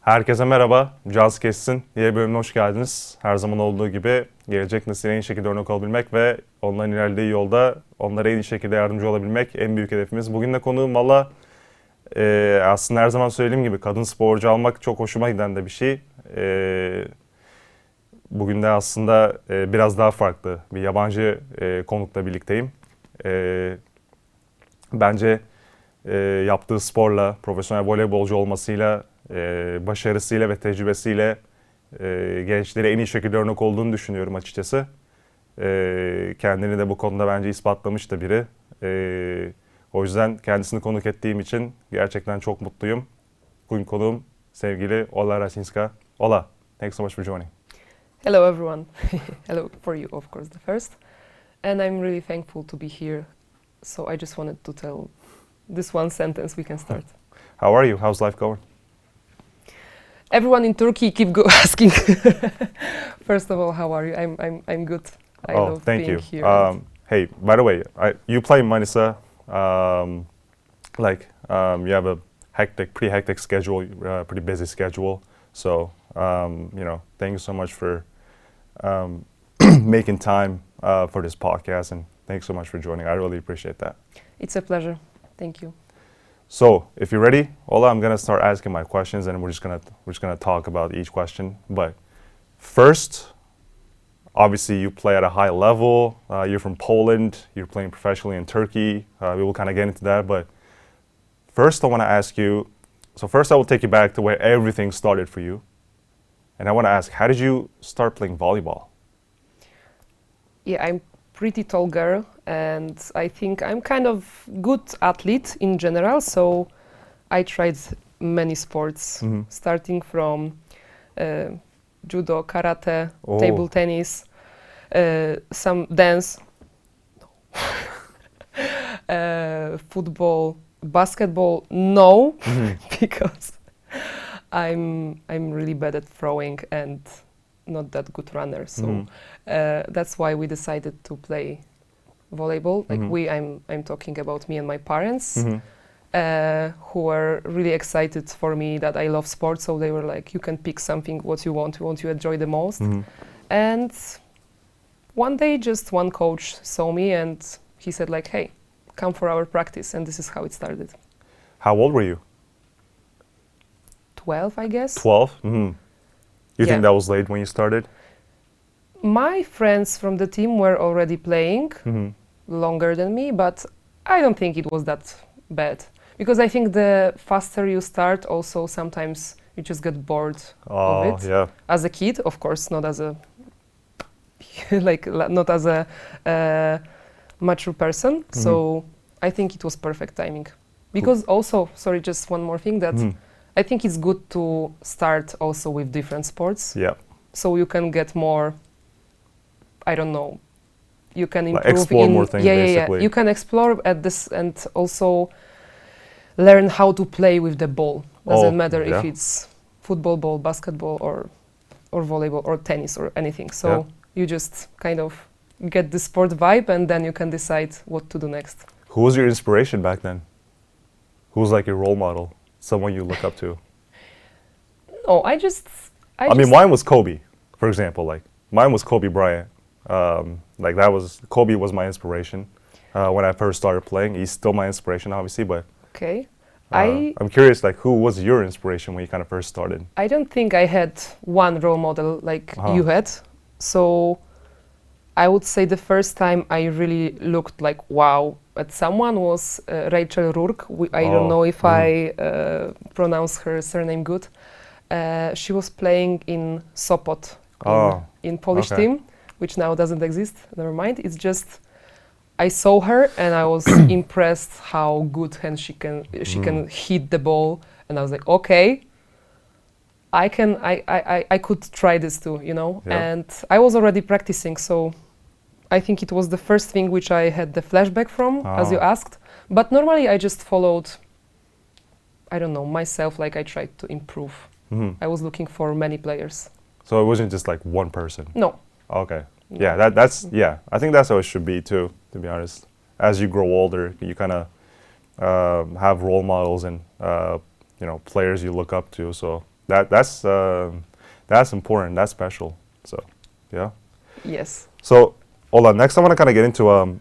Herkese merhaba, Caz Kessin diye bölümüne hoş geldiniz. Her zaman olduğu gibi gelecek nesile en iyi şekilde örnek olabilmek ve onların ilerlediği yolda onlara en iyi şekilde yardımcı olabilmek en büyük hedefimiz. Bugün de konuğum valla aslında her zaman söylediğim gibi kadın sporcu almak çok hoşuma giden de bir şey. Bugün de aslında biraz daha farklı bir yabancı konukla birlikteyim. Bence yaptığı sporla, profesyonel voleybolcu olmasıyla, başarısıyla ve tecrübesiyle gençlere en iyi şekilde örnek olduğunu düşünüyorum açıkçası. Kendini de bu konuda bence ispatlamış da biri. O yüzden kendisini konuk ettiğim için gerçekten çok mutluyum. Bugün konuğum sevgili Ola Rasinska. Ola, thanks so much for joining. Hello everyone. Hello for you, of course, the first. And I'm really thankful to be here. So I just wanted to tell this one sentence we can start. How are you? How's life going? Everyone in Turkey keep asking. First of all, how are you? I'm good. I love thank being you. here. Hey, by the way, you play in Manisa. You have a pretty hectic schedule, pretty busy schedule. So, thank you so much for making time for this podcast, and thanks so much for joining. I really appreciate that. It's a pleasure. Thank you. So, if you're ready, Ola, I'm gonna start asking my questions, and we're just gonna talk about each question. But first, obviously, you play at a high level. You're from Poland. You're playing professionally in Turkey. We will kind of get into that. But first, I want to ask you. So first, I will take you back to where everything started for you, and I want to ask, how did you start playing volleyball? Yeah, I'm pretty tall girl, and I think I'm kind of good athlete in general. So I tried many sports, starting from judo, karate, table tennis, some dance, football, basketball. No, because I'm really bad at throwing and not that good runner. So that's why we decided to play volleyball. Like I'm talking about me and my parents. Who were really excited for me that I love sports, so they were like, you can pick something what you want you enjoy the most. And one day just one coach saw me and he said like, hey, come for our practice, and this is how it started. How old were you? 12, I guess. 12? You think that was late when you started? My friends from the team were already playing longer than me, but I don't think it was that bad. Because I think the faster you start, also sometimes you just get bored of it. Yeah. As a kid, of course, not as a not as a mature person. So I think it was perfect timing. Because also, sorry, just one more thing, that I think it's good to start also with different sports. Yeah. So you can get more, I don't know, you can improve. Like explore more things, basically. Yeah. You can explore at this and also learn how to play with the ball. Doesn't matter if it's football ball, basketball, or volleyball, or tennis, or anything. So you just kind of get the sport vibe, and then you can decide what to do next. Who was your inspiration back then? Who was like your role model? Someone you look up to? No, I mean, mine was Kobe, for example. Like, mine was Kobe Bryant. Kobe was my inspiration when I first started playing. He's still my inspiration, obviously, but okay. I'm curious, like, who was your inspiration when you kind of first started? I don't think I had one role model like you had. So I would say the first time I really looked like, wow, at someone was Rachel Rourke. I don't know if I pronounce her surname good. She was playing in Sopot in Polish team, which now doesn't exist. Never mind. It's just I saw her and I was impressed how good she can hit the ball, and I was like, okay, I could try this too, you know. Yeah. And I was already practicing, so I think it was the first thing which I had the flashback from, as you asked. But normally I just followed, I don't know, myself. Like I tried to improve. I was looking for many players. So it wasn't just like one person. No. Okay. Yeah, that's I think that's how it should be too, to be honest. As you grow older, you kind of have role models and players you look up to. So That's important. That's special. So, yeah. Yes. So, Ola, next I want to kind of get into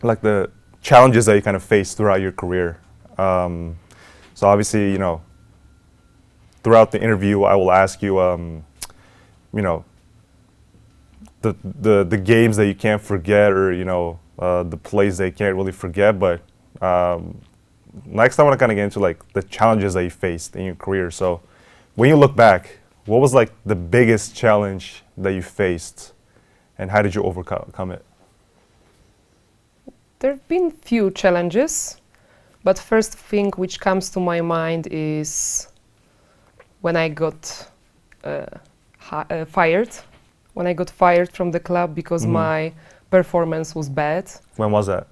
like the challenges that you kind of face throughout your career. So obviously, you know, throughout the interview, I will ask you, you know, the games that you can't forget, or you know, the plays that you can't really forget. But next, I want to kind of get into like the challenges that you faced in your career. So, when you look back, what was like the biggest challenge that you faced, and how did you overcome it? There have been few challenges, but first thing which comes to my mind is when I got fired. When I got fired from the club because my performance was bad. When was that?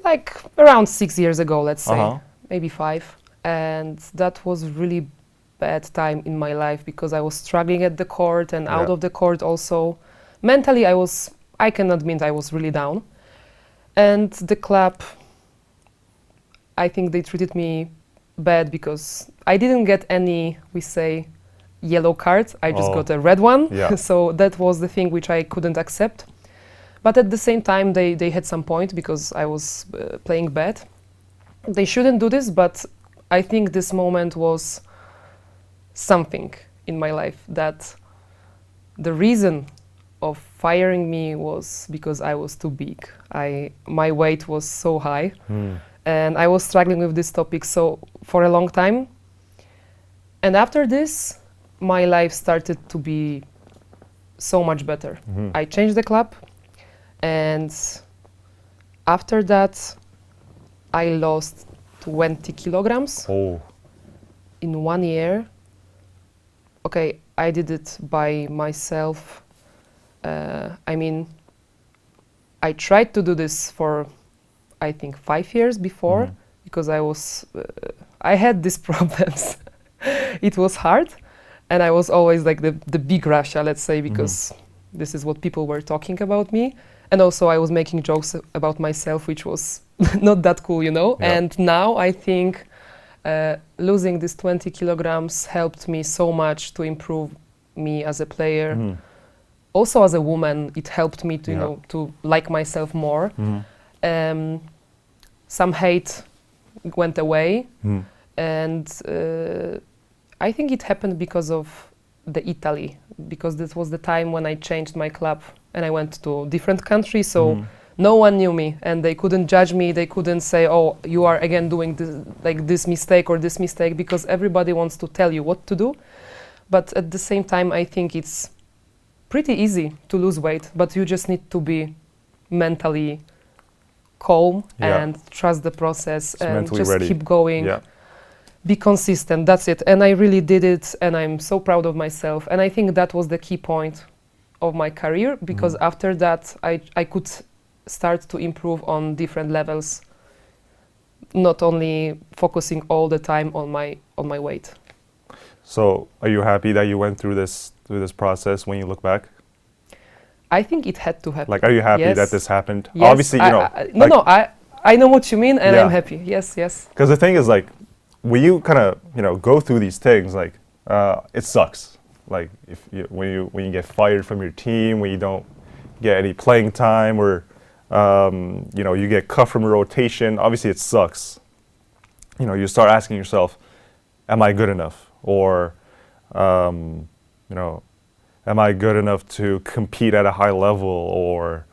Like around 6 years ago, let's say, maybe 5. And that was really bad time in my life because I was struggling at the court and out of the court also. Mentally, I can admit I was really down. And the club, I think they treated me bad because I didn't get any, we say, yellow card. I just got a red one. Yeah. So that was the thing which I couldn't accept. But at the same time, they had some point because I was playing bad. They shouldn't do this, but I think this moment was something in my life that the reason of firing me was because I was too big. My weight was so high, and I was struggling with this topic so for a long time. And after this, my life started to be so much better. I changed the club, and after that, I lost 20 kilograms in 1 year. Okay, I did it by myself. I mean, I tried to do this for, I think, 5 years before because I had these problems. It was hard, and I was always like the big Russia, let's say, because this is what people were talking about me. And also I was making jokes about myself, which was not that cool, you know. Yeah. And now I think losing these 20 kilograms helped me so much to improve me as a player. Also as a woman, it helped me to, you know, to like myself more. Some hate went away. And I think it happened because of the Italy, because this was the time when I changed my club and I went to a different country. So no one knew me and they couldn't judge me. They couldn't say, oh, you are again doing this mistake or this mistake, because everybody wants to tell you what to do. But at the same time, I think it's pretty easy to lose weight, but you just need to be mentally calm and trust the process and just ready. Keep going. Yeah. Be consistent, that's it. And I really did it, and I'm so proud of myself. And I think that was the key point of my career, because after that I could start to improve on different levels, not only focusing all the time on my weight. So are you happy that you went through this process when you look back? I think it had to happen. Like, are you happy that this happened? Yes, Obviously, you know. I know what you mean, and I'm happy. Yes. Because the thing is, like, when you kind of, you know, go through these things, like, it sucks. Like, when you get fired from your team, when you don't get any playing time, or you know, you get cut from a rotation. Obviously, it sucks. You know, you start asking yourself, "Am I good enough?" Or, you know, "Am I good enough to compete at a high level?" Or,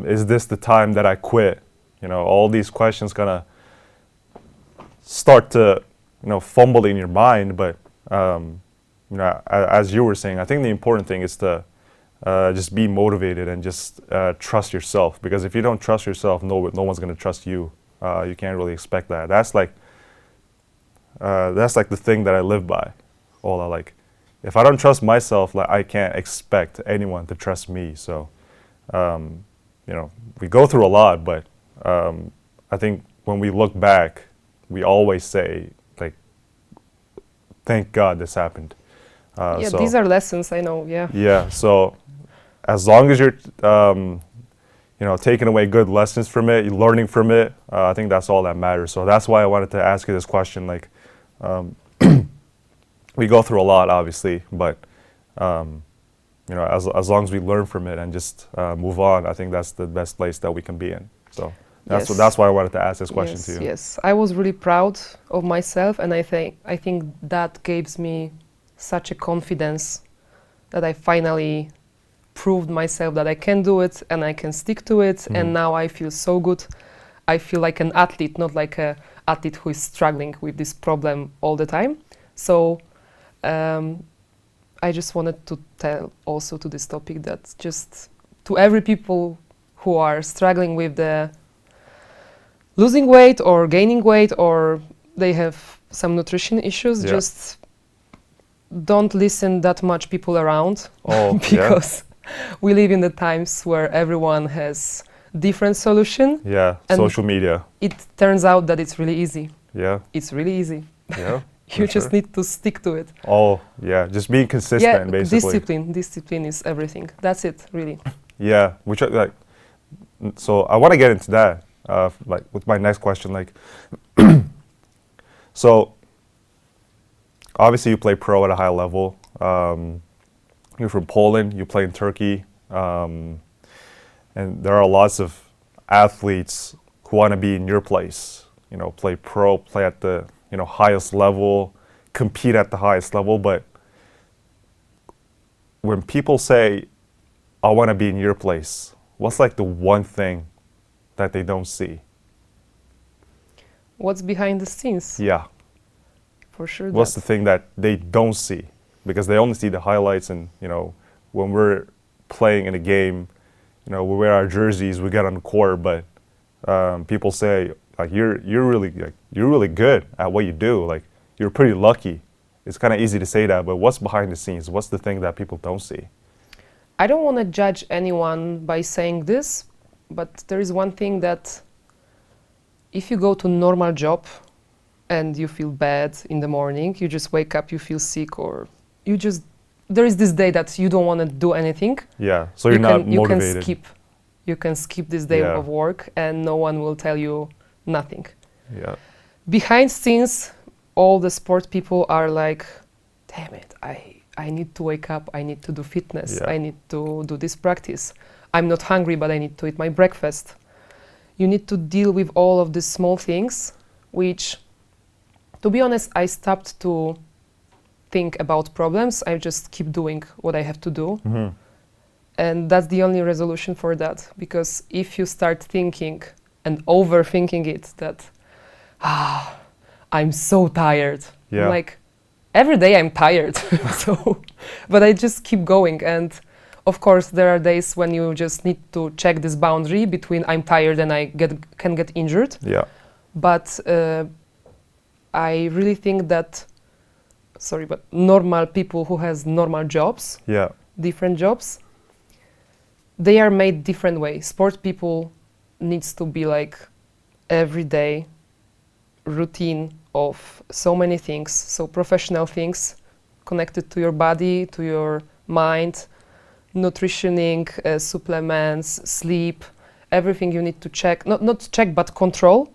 "Is this the time that I quit?" You know, all these questions kind of start to, you know, fumble in your mind. But you know, as you were saying, I think the important thing is to just be motivated and just trust yourself. Because if you don't trust yourself, no one's going to trust you. You can't really expect that. That's like the thing that I live by. Ola, like, if I don't trust myself, like, I can't expect anyone to trust me. So, you know, we go through a lot, but I think when we look back, we always say, like, thank God this happened. So these are lessons, I know, Yeah, so as long as you're, you know, taking away good lessons from it, you're learning from it, I think that's all that matters. So that's why I wanted to ask you this question, like, we go through a lot, obviously, but as long as we learn from it and just move on, I think that's the best place that we can be in. So that's why I wanted to ask this question to you. Yes, I was really proud of myself, and I think that gives me such a confidence that I finally proved myself that I can do it and I can stick to it. And now I feel so good. I feel like an athlete, not like a athlete who is struggling with this problem all the time. So I just wanted to tell also to this topic that just to every people who are struggling with the losing weight or gaining weight, or they have some nutrition issues, just don't listen that much people around. Because we live in the times where everyone has different solution. Yeah, social media. It turns out that it's really easy. Yeah. It's really easy. Yeah. You just need to stick to it. Oh, yeah, just being consistent, basically. Discipline is everything. That's it, really. Yeah, so I want to get into that, with my next question, so obviously you play pro at a high level. You're from Poland, you play in Turkey, and there are lots of athletes who want to be in your place, play pro, play at the highest level, compete at the highest level. But when people say, I want to be in your place, what's the one thing that they don't see? What's behind the scenes? Yeah. For sure. What's the thing that they don't see? Because they only see the highlights, and when we're playing in a game, we wear our jerseys, we get on the court, but people say you're really good at what you do. You're pretty lucky. It's kind of easy to say that, but what's behind the scenes? What's the thing that people don't see? I don't want to judge anyone by saying this, but there is one thing that if you go to a normal job and you feel bad in the morning, you just wake up, you feel sick, or there is this day that you don't want to do anything. Yeah, so you're not motivated. You can skip this day of work and no one will tell you nothing. Yeah. Behind scenes, all the sport people are like, damn it, I need to wake up, I need to do fitness, I need to do this practice. I'm not hungry, but I need to eat my breakfast. You need to deal with all of these small things, which, to be honest, I stopped to think about problems. I just keep doing what I have to do. Mm-hmm. And that's the only resolution for that. Because if you start thinking and overthinking it, that, I'm so tired. Yeah. Every day I'm tired. But I just keep going. And of course, there are days when you just need to check this boundary between I'm tired and I can get injured. Yeah. But I really think that, normal people who has normal jobs, different jobs, they are made different way. Sport people needs to be everyday routine of so many things, so professional things connected to your body, to your mind, nutritioning, supplements, sleep, everything you need to check, not check, but control,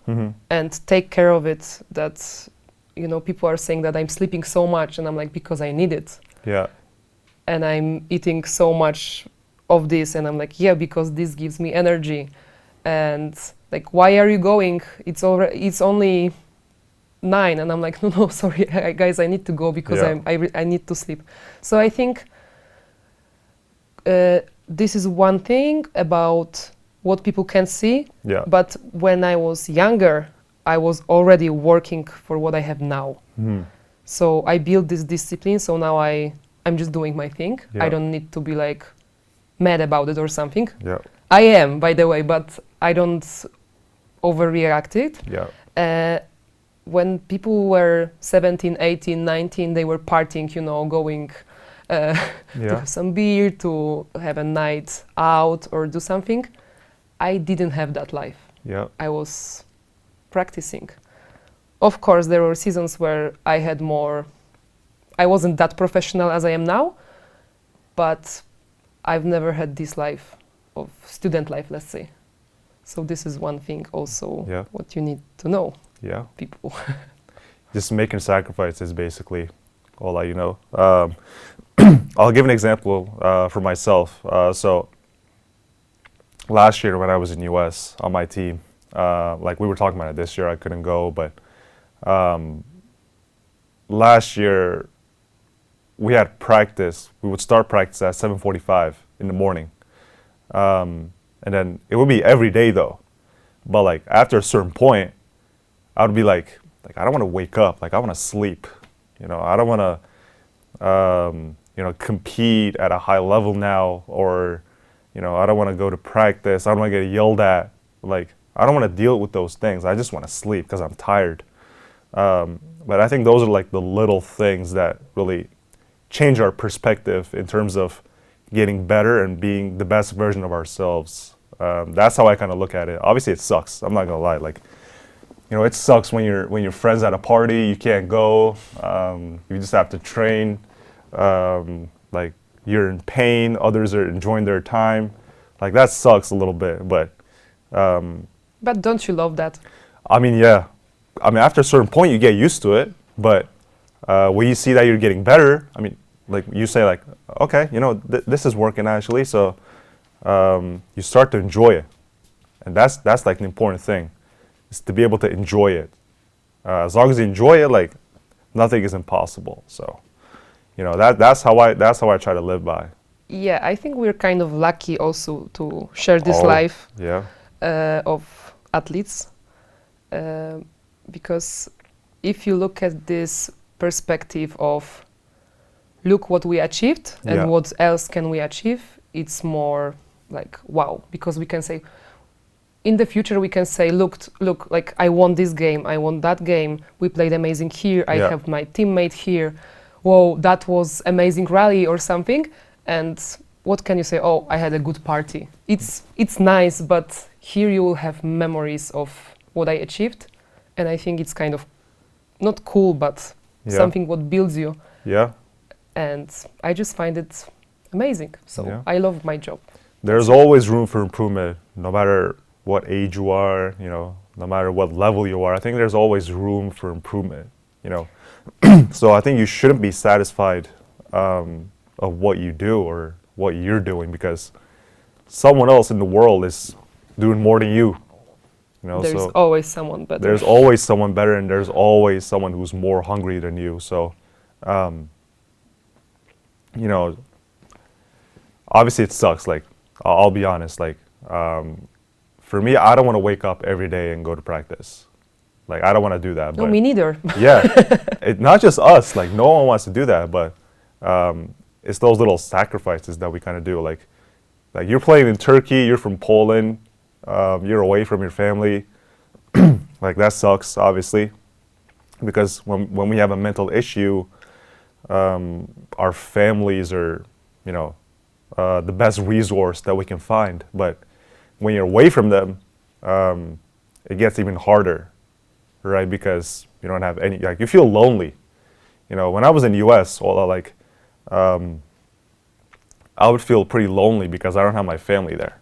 and take care of it. That, people are saying that I'm sleeping so much, and I'm because I need it. Yeah. And I'm eating so much of this, and I'm because this gives me energy. And why are you going? It's only 9, and I'm no, sorry, guys, I need to go because I need to sleep. So I think this is one thing about what people can see. Yeah. But when I was younger, I was already working for what I have now. Mm. So I built this discipline. So now I'm just doing my thing. Yeah. I don't need to be mad about it or something. Yeah. I am, by the way, but I don't overreact it. Yeah. When people were 17, 18, 19, they were partying, going to have some beer, to have a night out or do something. I didn't have that life. Yeah. I was practicing. Of course, there were seasons where I wasn't that professional as I am now, but I've never had this life of student life, let's say. So this is one thing also what you need to know, people. just making sacrifices, basically. All you know. I'll give an example for myself. So last year when I was in US on my team, like we were talking about it this year, I couldn't go, but last year we had practice. We would start practice at 7:45 in the morning, and then it would be every day though. But like after a certain point, I would be like I don't want to wake up. Like I want to sleep. You know, I don't want to, you know, compete at a high level now, or, you know, I don't want to go to practice. I don't want to get yelled at. Like I don't want to deal with those things. I just want to sleep because I'm tired. But I think those are like the little things that really change our perspective in terms of getting better and being the best version of ourselves. That's how I kind of look at it. Obviously, it sucks. I'm not gonna lie. Like, you know, it sucks when your friends at a party, you can't go. You just have to train. Like you're in pain. Others are enjoying their time. Like that sucks a little bit. But don't you love that? I mean, yeah. I mean, after a certain point, you get used to it. But when you see that you're getting better, I mean, like you say, like, okay, you know, this is working actually. So you start to enjoy it, and that's like an important thing, is to be able to enjoy it. As long as you enjoy it, like nothing is impossible. So, you know, that's how I try to live by. Yeah, I think we're kind of lucky also to share this life of athletes, because if you look at this perspective of look what we achieved and what else can we achieve, it's more like wow, because we can say in the future we can say look, like I won this game, I won that game, we played amazing here, I have my teammate here, whoa, that was amazing rally or something. And what can you say? Oh, I had a good party. It's nice, but here you will have memories of what I achieved, and I think it's kind of not cool, but something what builds you. Yeah. And I just find it amazing. So I love my job. There's always room for improvement, no matter what age you are, you know, no matter what level you are. I think there's always room for improvement, you know. So I think you shouldn't be satisfied of what you do or what you're doing, because someone else in the world is doing more than you. You know, there's always someone better. There's always someone better, and there's always someone who's more hungry than you. So, you know, obviously it sucks. Like, I'll be honest. Like, for me, I don't want to wake up every day and go to practice. Like, I don't want to do that. No, me neither. Yeah, not just us. Like, no one wants to do that. But it's those little sacrifices that we kind of do. Like you're playing in Turkey. You're from Poland. You're away from your family. Like, that sucks, obviously, because when we have a mental issue, our families are, you know, the best resource that we can find. But when you're away from them, it gets even harder, right? Because you don't have any, like, you feel lonely. You know, when I was in the US, like, I would feel pretty lonely because I don't have my family there.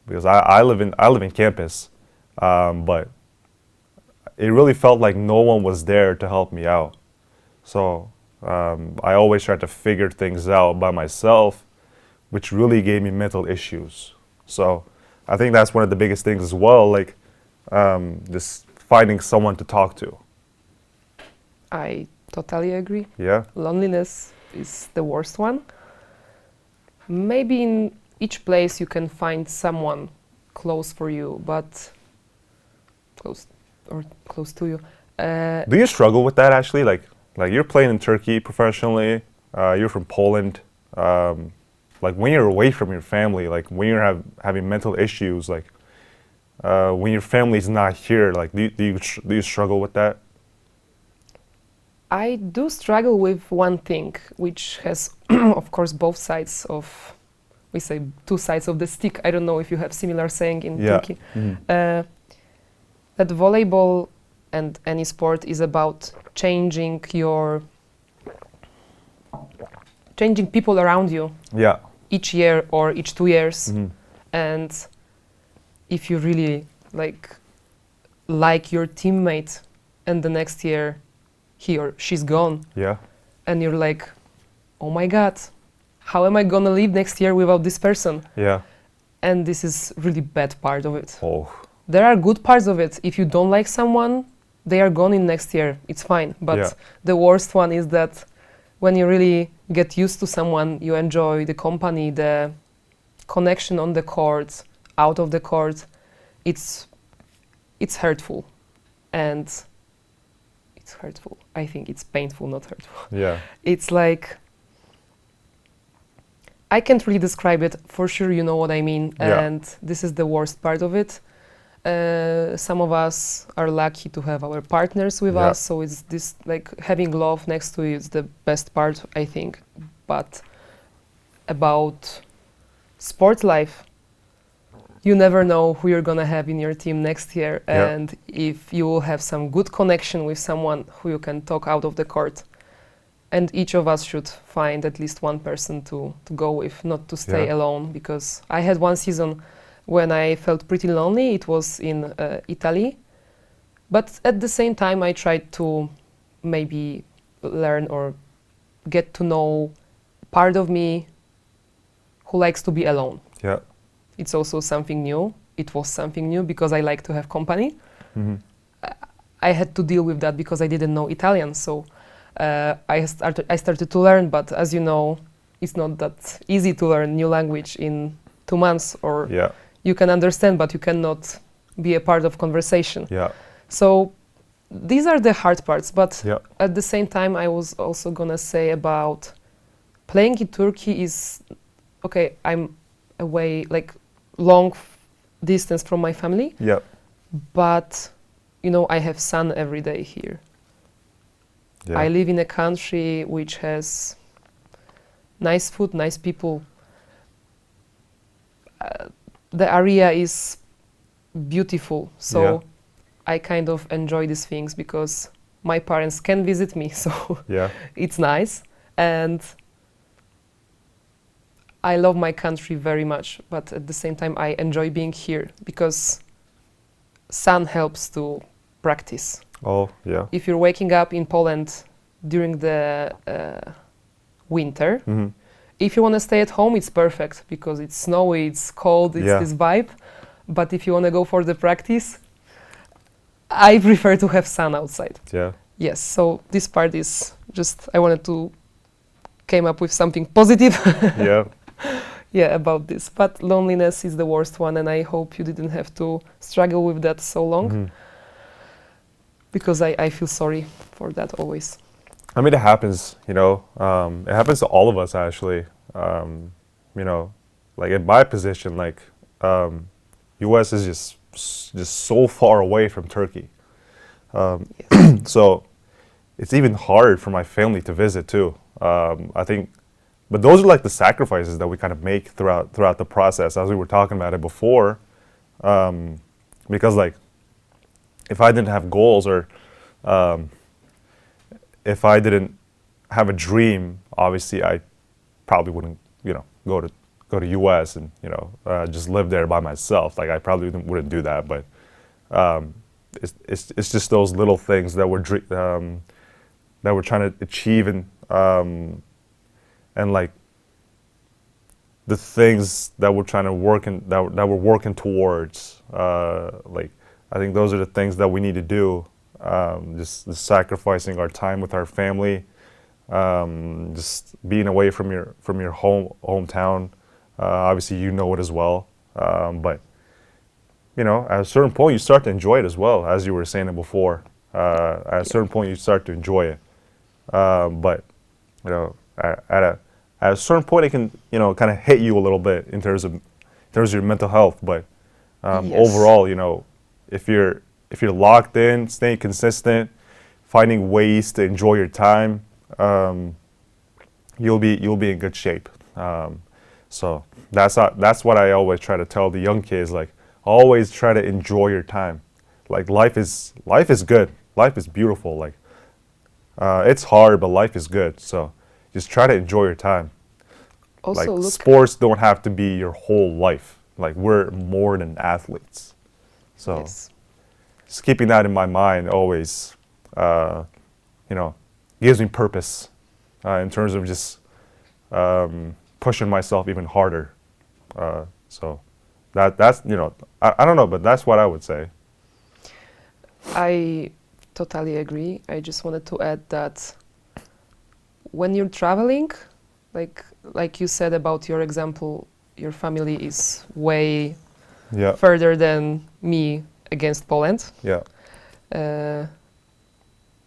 Because I live in campus, but it really felt like no one was there to help me out. So I always tried to figure things out by myself, which really gave me mental issues. So I think that's one of the biggest things as well, like just finding someone to talk to. I totally agree. Yeah. Loneliness is the worst one. Maybe in each place you can find someone close for you, but close to you. Do you struggle with that actually? Like you're playing in Turkey professionally, you're from Poland. Like when you're away from your family, like when you're having mental issues, like when your family's not here, like do you struggle with that? I do struggle with one thing, which has, of course, both sides of, we say, two sides of the stick. I don't know if you have similar saying in Turkey. Mm-hmm. That volleyball and any sport is about changing people around you. Yeah. Each year or each 2 years. Mm-hmm. And if you really like your teammate, and the next year he or she's gone. Yeah. And you're like, oh my God, how am I gonna live next year without this person? Yeah. And this is really bad part of it. Oh. There are good parts of it. If you don't like someone, they are gone in next year. It's fine. But Yeah. the worst one is that when you really get used to someone, you enjoy the company, the connection on the court, out of the court, it's hurtful. And it's hurtful. I think it's painful, not hurtful. Yeah. It's like, I can't really describe it. For sure, you know what I mean. Yeah. And this is the worst part of it. Some of us are lucky to have our partners with Yeah. us, so it's this, like, having love next to you is the best part, I think. But about sport life, you never know who you're gonna have in your team next year, Yeah. and if you will have some good connection with someone who you can talk out of the court. And each of us should find at least one person to go with, not to stay Yeah. alone, because I had one season when I felt pretty lonely. It was in Italy. But at the same time, I tried to maybe learn or get to know part of me who likes to be alone. Yeah. It's also something new. It was something new because I like to have company. Mm-hmm. I had to deal with that because I didn't know Italian. So I started to learn, but as you know, it's not that easy to learn new language in 2 months, or Yeah. you can understand, but you cannot be a part of conversation. Yeah. So these are the hard parts, but Yeah. at the same time, I was also gonna say about playing in Turkey is, okay, I'm away, like long distance from my family, Yeah. but you know, I have sun every day here. Yeah. I live in a country which has nice food, nice people. The area is beautiful, so Yeah. I kind of enjoy these things because my parents can visit me, so Yeah. it's nice. And I love my country very much, but at the same time I enjoy being here because sun helps to practice. Oh, yeah. If you're waking up in Poland during the winter, Mm-hmm. if you want to stay at home, it's perfect because it's snowy, it's cold, it's Yeah. this vibe. But if you want to go for the practice, I prefer to have sun outside. Yeah. Yes, so this part is just, I wanted to came up with something positive. Yeah. Yeah, about this. But loneliness is the worst one, and I hope you didn't have to struggle with that so long. Mhm. Because I feel sorry for that always. I mean, it happens, you know. It happens to all of us, actually. You know, like in my position, like U.S. is just so far away from Turkey. Yes. So it's even hard for my family to visit too. I think, but those are like the sacrifices that we kind of make throughout the process, as we were talking about it before. Because like, if I didn't have goals, or if I didn't have a dream, obviously I probably wouldn't, you know, go to U.S. and, you know, just live there by myself. Like I probably wouldn't do that. But it's just those little things that we're trying to achieve, and like the things that we're trying to work in, that we're working towards. Like I think those are the things that we need to do. Just sacrificing our time with our family, just being away from your hometown. Obviously, you know it as well. But you know, at a certain point, you start to enjoy it as well, as you were saying it before. At a certain point, you start to enjoy it. But you know, at a certain point, it can, you know, kind of hit you a little bit in terms of your mental health. But Yes. overall, you know, if you're locked in, staying consistent, finding ways to enjoy your time, you'll be in good shape. So that's what I always try to tell the young kids. Like, always try to enjoy your time. Like life is good. Life is beautiful. Like it's hard, but life is good. So just try to enjoy your time. Also, Like look, sports don't have to be your whole life. Like we're more than athletes. So yes. just keeping that in my mind always, you gives me purpose in terms of just pushing myself even harder. So that's I don't know, but that's what I would say. I totally agree. I just wanted to add that when you're traveling, like you said about your example, your family is way further than me against Poland. Yeah.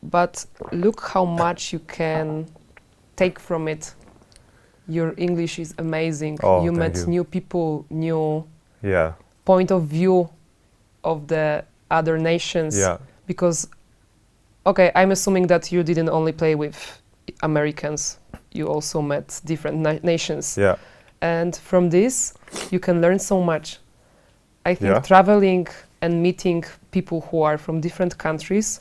But look how much you can take from it. Your English is amazing. You met new people, new point of view of the other nations. Yeah. Because, okay, I'm assuming that you didn't only play with Americans. You also met different nations. Yeah. And from this, you can learn so much. I think traveling and meeting people who are from different countries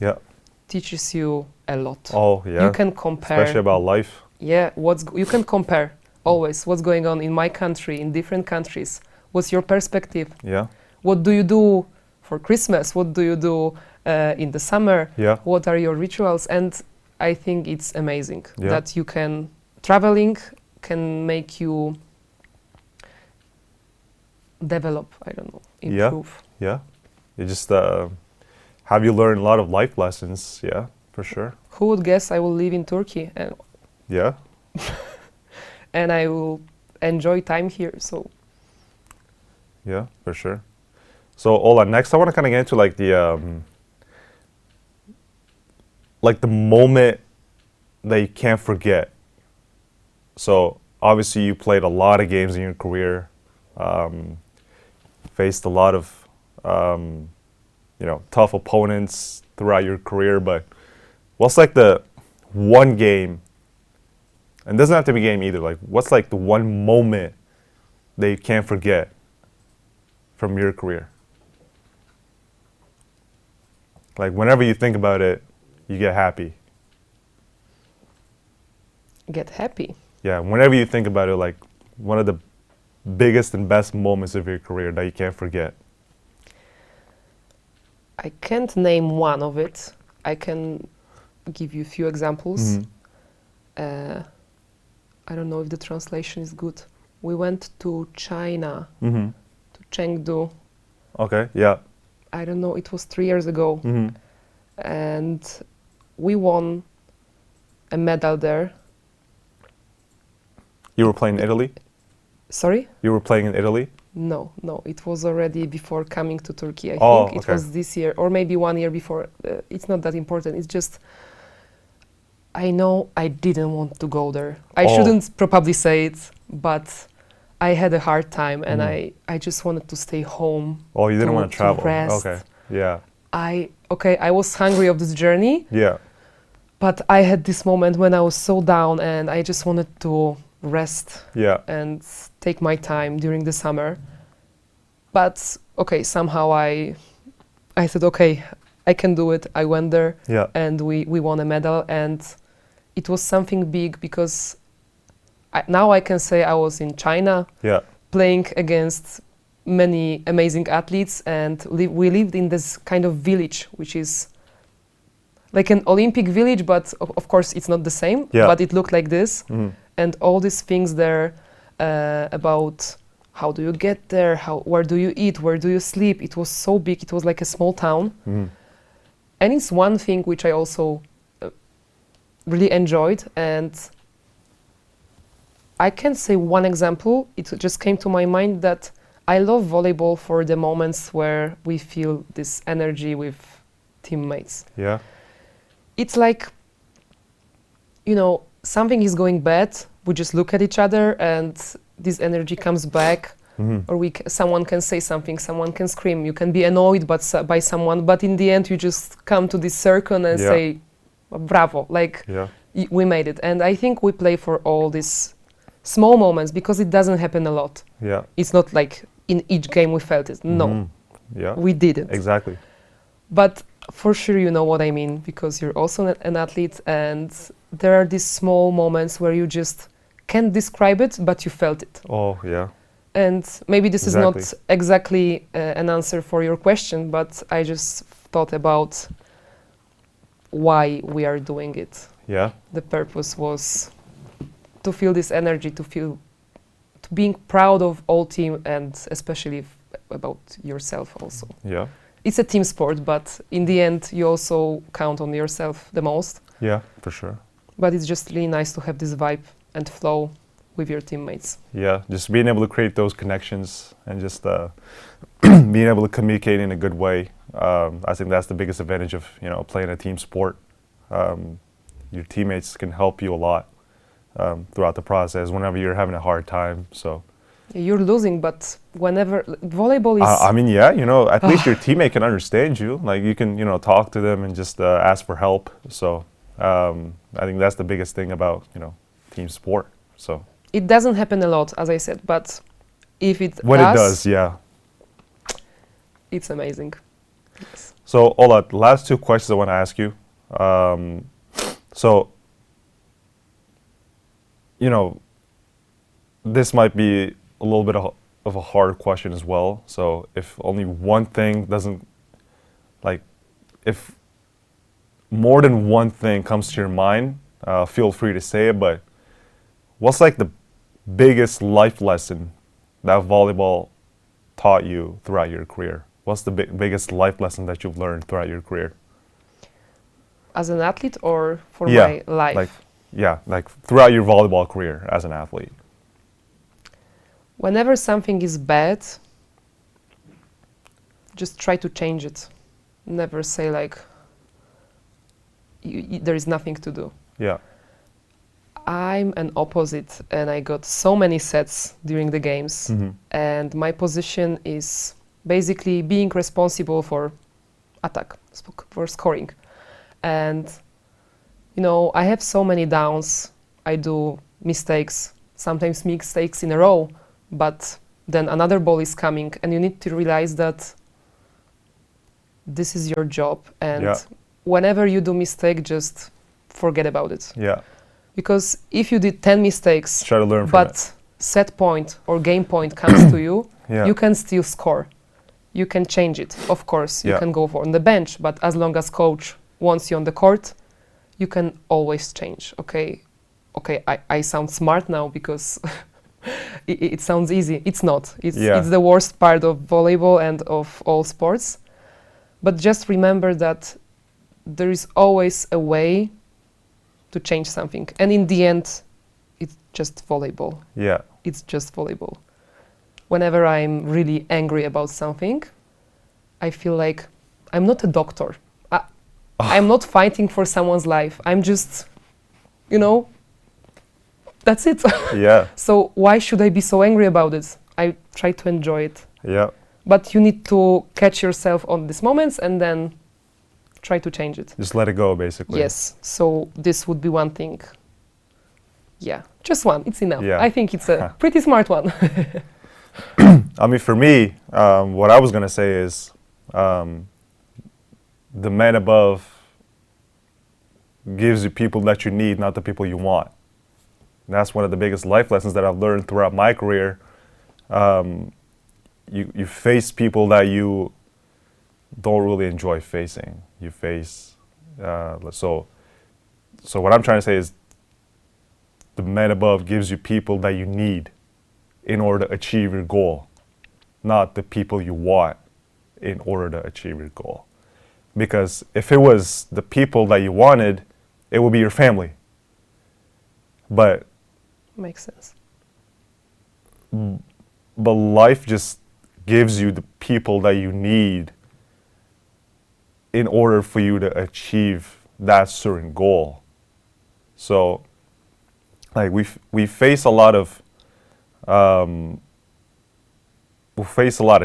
teaches you a lot. Oh, yeah. You can compare. Especially about life. Yeah, you can compare always what's going on in my country, in different countries. What's your perspective? Yeah. What do you do for Christmas? What do you do in the summer? Yeah. What are your rituals? And I think it's amazing that traveling can make you develop, I don't know, improve. Yeah. You just have you learned a lot of life lessons, for sure. Who would guess I will live in Turkey and and I will enjoy time here, so. Yeah, for sure. So Ola, next I want to kind of get into the moment that you can't forget. So obviously you played a lot of games in your career, faced a lot of tough opponents throughout your career, but what's like the one game, and it doesn't have to be a game either, like what's like the one moment that you can't forget from your career? Like whenever you think about it, you get happy. Get happy? Yeah, whenever you think about it, like one of the biggest and best moments of your career that you can't forget. I can't name one of it. I can give you a few examples. I don't know if the translation is good. We went to China, to Chengdu. Okay, yeah. I don't know, it was 3 years ago. And we won a medal there. You were playing in Italy? Sorry? You were playing in Italy? No, it was already before coming to Turkey. I think it was this year, or maybe 1 year before. It's not that important. It's just, I know I didn't want to go there. I shouldn't probably say it, but I had a hard time and I just wanted to stay home. Oh, you didn't want to travel? Rest. Okay, yeah. I was hungry of this journey. Yeah. But I had this moment when I was so down and I just wanted to rest and take my time during the summer. But somehow I said, I can do it. I went there and we won a medal, and it was something big because now I can say I was in China playing against many amazing athletes, and we lived in this kind of village, which is like an Olympic village, but of course it's not the same, but it looked like this. And all these things there about how do you get there, where do you eat, where do you sleep. It was so big, it was like a small town. And it's one thing which I also really enjoyed, and I can say one example. It just came to my mind that I love volleyball for the moments where we feel this energy with teammates. Yeah. It's like, something is going bad, we just look at each other and this energy comes back, or someone can say something, someone can scream, you can be annoyed by someone, but in the end you just come to this circle and say, bravo, we made it. And I think we play for all these small moments because it doesn't happen a lot. Yeah. It's not like in each game we felt it. No. Yeah. We did it. Exactly. But for sure you know what I mean, because you're also an athlete, and there are these small moments where you just can't describe it, but you felt it. Oh, yeah. And maybe this is not exactly an answer for your question, but I just thought about why we are doing it. Yeah. The purpose was to feel this energy, to being proud of all team, and especially about yourself also. Yeah. It's a team sport, but in the end, you also count on yourself the most. Yeah, for sure. But it's just really nice to have this vibe and flow with your teammates. Yeah, just being able to create those connections and just being able to communicate in a good way. I think that's the biggest advantage of playing a team sport. Your teammates can help you a lot throughout the process whenever you're having a hard time. So you're losing, but whenever volleyball is. I mean, yeah, at least your teammate can understand you. Like you can talk to them and just ask for help. So I think that's the biggest thing about team sport. So. It doesn't happen a lot, as I said, but if it when it does, yeah, it's amazing. Yes. So Ola, last two questions I want to ask you. So, this might be a little bit of a hard question as well. So if only one thing doesn't, if more than one thing comes to your mind, feel free to say it, but what's the biggest life lesson that volleyball taught you throughout your career? What's the biggest life lesson that you've learned throughout your career? As an athlete or for my life? Throughout your volleyball career as an athlete. Whenever something is bad, just try to change it. Never say there is nothing to do. Yeah. I'm an opposite, and I got so many sets during the games. Mm-hmm. And my position is basically being responsible for attack, for scoring. And, I have so many downs. I do mistakes, sometimes mistakes in a row, but then another ball is coming, and you need to realize that this is your job. And whenever you do mistake, just forget about it. Yeah. Because if you did 10 mistakes, try to learn from but set point or game point comes to you, yeah. you can still score. You can change it. Of course, you can go on the bench, but as long as coach wants you on the court, you can always change. Okay, I sound smart now because it sounds easy. It's not. It's the worst part of volleyball and of all sports. But just remember that there is always a way to change something. And in the end, it's just volleyball. Yeah. It's just volleyball. Whenever I'm really angry about something, I feel like I'm not a doctor. I'm not fighting for someone's life. I'm just, that's it. Yeah. So why should I be so angry about it? I try to enjoy it. Yeah. But you need to catch yourself on these moments and then try to change it. Just let it go, basically. Yes. So this would be one thing. Yeah, just one. It's enough. Yeah. I think it's a pretty smart one. I mean, for me, what I was going to say is the man above gives you people that you need, not the people you want. And that's one of the biggest life lessons that I've learned throughout my career. You face people that you don't really enjoy facing. You face, so what I'm trying to say is the man above gives you people that you need in order to achieve your goal, not the people you want in order to achieve your goal. Because if it was the people that you wanted, it would be your family. But makes sense. But life just gives you the people that you need in order for you to achieve that certain goal. So, we face a lot of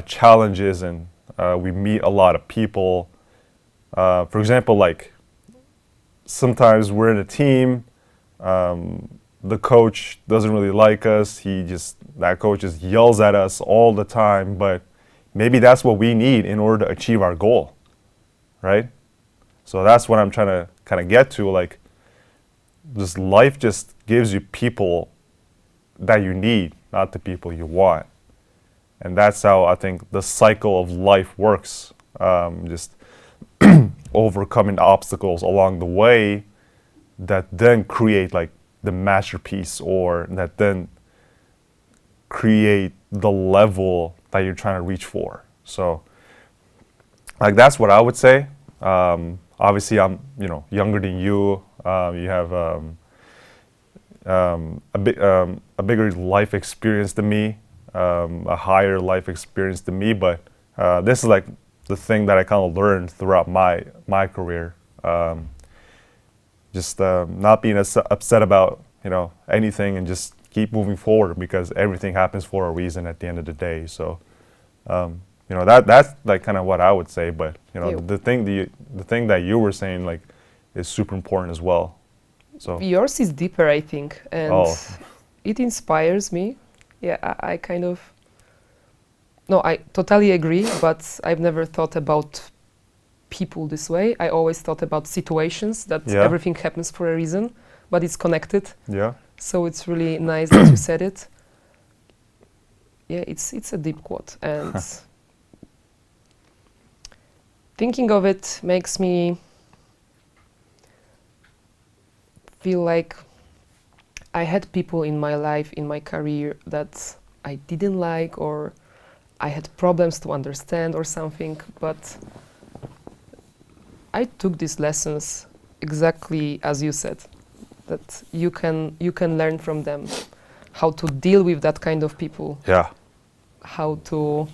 challenges, and we meet a lot of people. For example, sometimes we're in a team. The coach doesn't really like us. That coach just yells at us all the time. But maybe that's what we need in order to achieve our goal, right? So that's what I'm trying to kind of get to. This life just gives you people that you need, not the people you want. And that's how I think the cycle of life works. overcoming obstacles along the way that then create like the masterpiece, or that then create the level that you're trying to reach for. So like that's what I would say. Obviously I'm, you know, younger than you. You have a bigger life experience than me, a higher life experience than me, but this is like the thing that I kind of learned throughout my career. Just not being upset about, you know, anything, and just keep moving forward, because everything happens for a reason at the end of the day. So you know, that's like kind of what I would say. But you know, the thing that you were saying like is super important as well. So yours is deeper, I think, and it inspires me. Yeah, I kind of, no, I totally agree, but I've never thought about people this way. I always thought about situations, that everything happens for a reason, but it's connected. Yeah. So it's really nice that you said it. Yeah, it's a deep quote, and thinking of it makes me feel like I had people in my life, in my career, that I didn't like, or I had problems to understand or something, but I took these lessons exactly as you said, that you can learn from them how to deal with that kind of people. Yeah. How to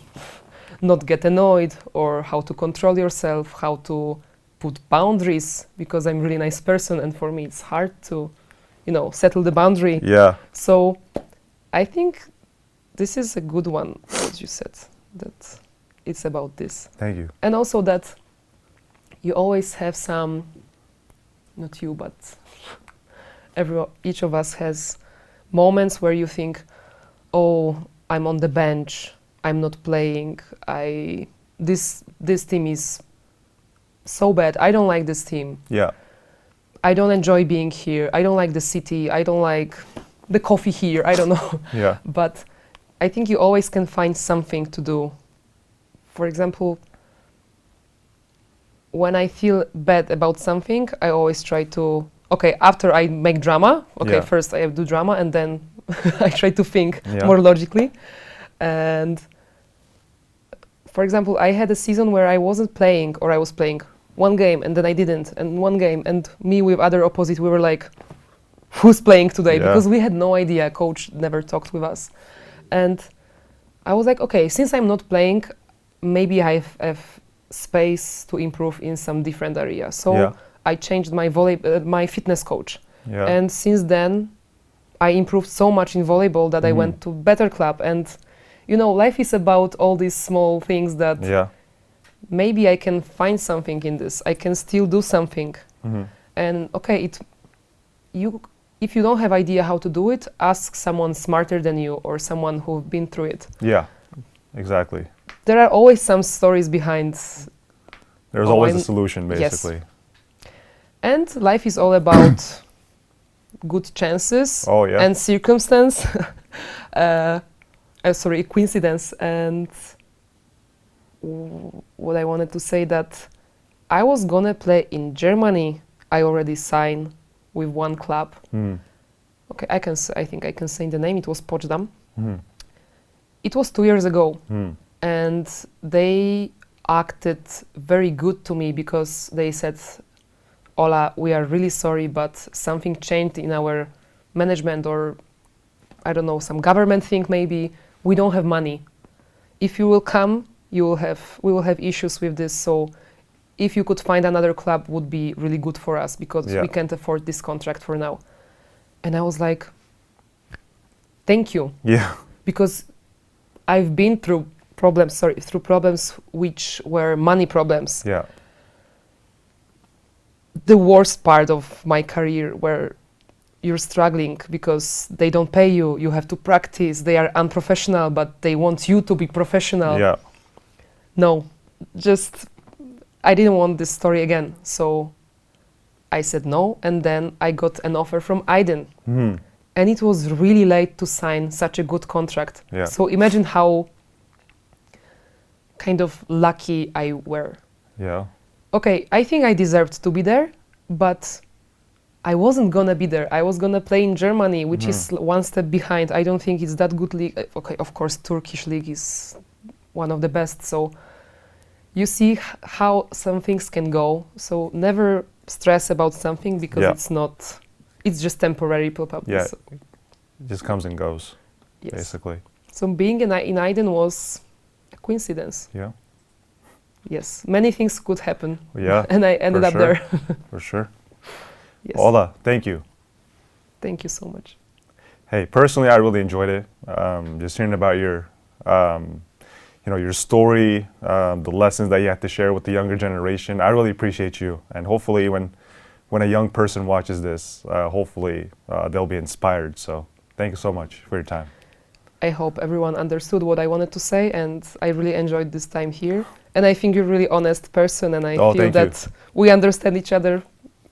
not get annoyed, or how to control yourself, how to put boundaries, because I'm a really nice person, and for me it's hard to, you know, settle the boundary. Yeah. So I think this is a good one, as you said, that it's about this. Thank you. And also that you always have some, not you, but each of us has moments where you think, oh, I'm on the bench, I'm not playing, this team is so bad, I don't like this team. Yeah. I don't enjoy being here, I don't like the city, I don't like the coffee here, I don't know. Yeah. But I think you always can find something to do. For example, when I feel bad about something, I always try to, okay, after I make drama, first I do drama, and then I try to think more logically. And for example, I had a season where I wasn't playing, or I was playing one game and then I didn't, and one game, and me with other opposite, we were like, who's playing today? Because we had no idea, coach never talked with us. And I was like, okay, since I'm not playing, maybe I have space to improve in some different area. So I changed my my fitness coach. Yeah. And since then, I improved so much in volleyball that I went to better club. And you know, life is about all these small things that maybe I can find something in this. I can still do something. And okay, if you don't have idea how to do it, ask someone smarter than you, or someone who's been through it. Yeah, exactly. There are always some stories behind. There's always a solution, basically. Yes. And life is all about good chances and circumstance. Coincidence. And what I wanted to say, that I was gonna play in Germany. I already signed with one club. Okay, I think I can say the name. It was Potsdam. It was 2 years ago. And they acted very good to me, because they said, Ola, we are really sorry, but something changed in our management, or I don't know, some government thing maybe. We don't have money. If you will come, we will have issues with this. So if you could find another club, would be really good for us, because we can't afford this contract for now. And I was like, thank you. Yeah. Because I've been through problems which were money problems. Yeah. The worst part of my career, where you're struggling because they don't pay you, you have to practice, they are unprofessional, but they want you to be professional. Yeah. No, I didn't want this story again. So I said no, and then I got an offer from Aiden. And it was really late to sign such a good contract. Yeah. So imagine how kind of lucky I were. Yeah. okay, I think I deserved to be there, but I wasn't gonna be there. I was gonna play in Germany, which is one step behind. I don't think it's that good league. Okay, of course, Turkish league is one of the best. So you see how some things can go. So never stress about something because it's not. It's just temporary, probably. Yeah, So, it just comes and goes, yes. basically. So being in Aiden was a coincidence. Yeah. Yes, many things could happen. Yeah, and I ended up there. For sure. Yes. Ola, thank you. Thank you so much. Hey, personally, I really enjoyed it. Just hearing about your, your story, the lessons that you have to share with the younger generation. I really appreciate you, and hopefully, when a young person watches this, hopefully they'll be inspired. So, thank you so much for your time. I hope everyone understood what I wanted to say, and I really enjoyed this time here. And I think you're a really honest person, and I feel that we understand each other.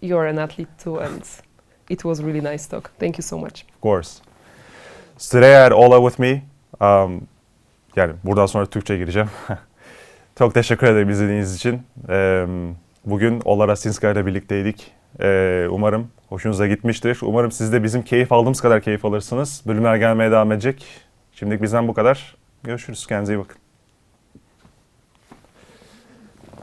You're an athlete too, and it was really nice talk. Thank you so much. Of course. So today I had Ola with me. Yani buradan sonra Türkçe gireceğim. Çok teşekkür ederim izlediğiniz için. Bugün Ola Rasinska ile birlikteydik. Umarım hoşunuza gitmiştir. Umarım siz de bizim keyif aldığımız kadar keyif alırsınız. Bölümler gelmeye devam edecek. Şimdilik bizden bu kadar. Görüşürüz. Kendinize iyi bakın.